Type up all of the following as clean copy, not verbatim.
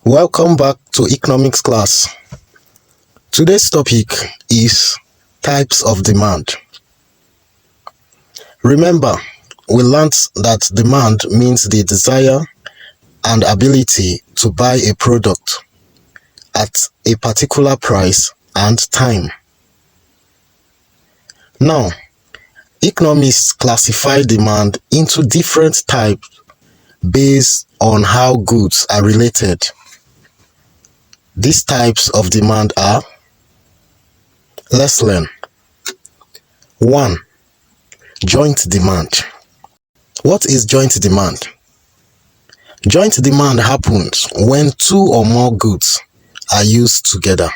Welcome back to economics class. Today's topic is types of demand. Remember, we learned that demand means the desire and ability to buy a product at a particular price and time. Now, economists classify demand into different types based on how goods are related. These types of demand are, let's learn. 1. Joint demand. What is joint demand? Joint demand happens when two or more goods are used together.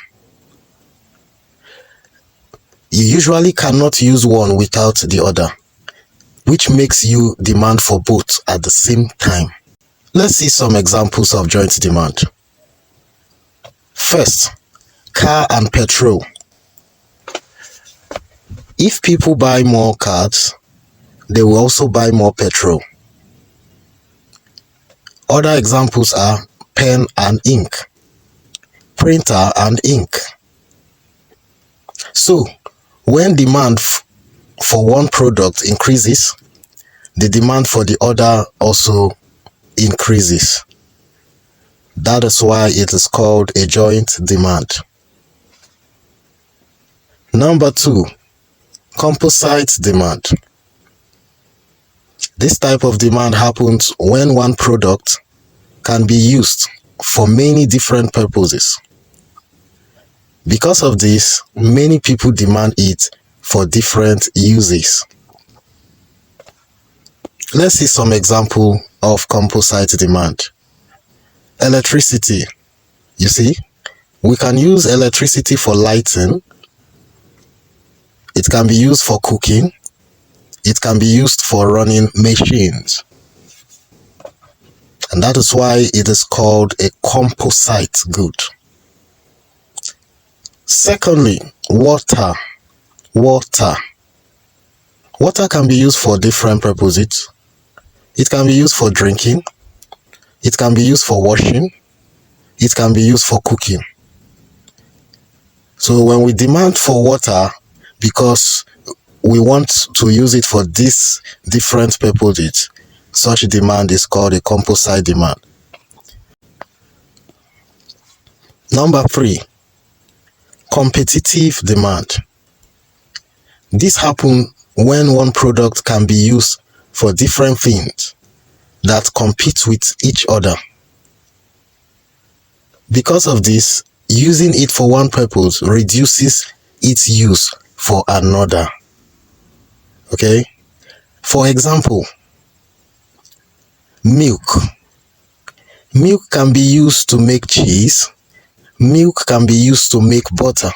You usually cannot use one without the other, which makes you demand for both at the same time. Let's see some examples of joint demand. First, car and petrol. If people buy more cars, they will also buy more petrol. Other examples are pen and ink, printer and ink. So, when demand for one product increases, the demand for the other also increases. That is why it is called a joint demand. Number 2, composite demand. This type of demand happens when one product can be used for many different purposes. Because of this, many people demand it for different uses. Let's see some example of composite demand. Electricity. You see, we can use electricity for lighting. It can be used for cooking. It can be used for running machines. And that is why it is called a composite good. Secondly, water. Water can be used for different purposes. It can be used for drinking. It can be used for washing. It can be used for cooking. So when we demand for water because we want to use it for these different purposes, such demand is called a composite demand. Number 3, competitive demand. This happens when one product can be used for different things that compete with each other. Because of this, using it for one purpose reduces its use for another. Okay? For example, milk. Milk can be used to make cheese. Milk can be used to make butter.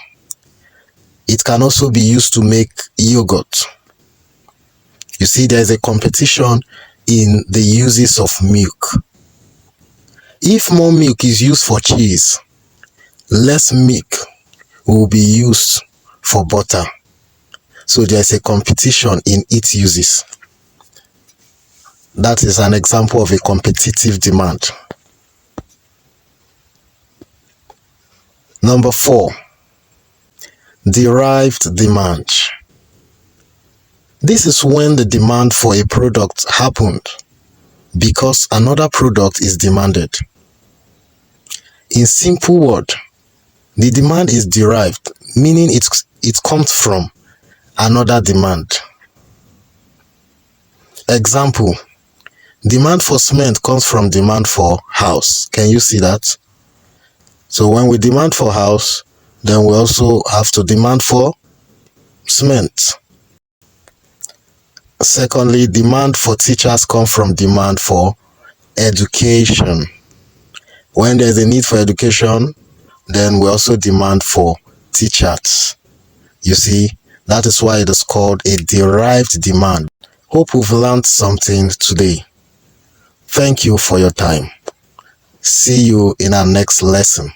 It can also be used to make yogurt. You see, there is a competition in the uses of milk. If more milk is used for cheese, less milk will be used for butter. So there is a competition in its uses. That is an example of a competitive demand. Number 4, derived demand. This is when the demand for a product happened because another product is demanded. In simple words, the demand is derived, meaning it comes from another demand. Example, demand for cement comes from demand for house. Can you see that? So when we demand for house, then we also have to demand for cement. Secondly, demand for teachers comes from demand for education. When there is a need for education, then we also demand for teachers. You see, that is why it is called a derived demand. Hope we've learned something today. Thank you for your time. See you in our next lesson.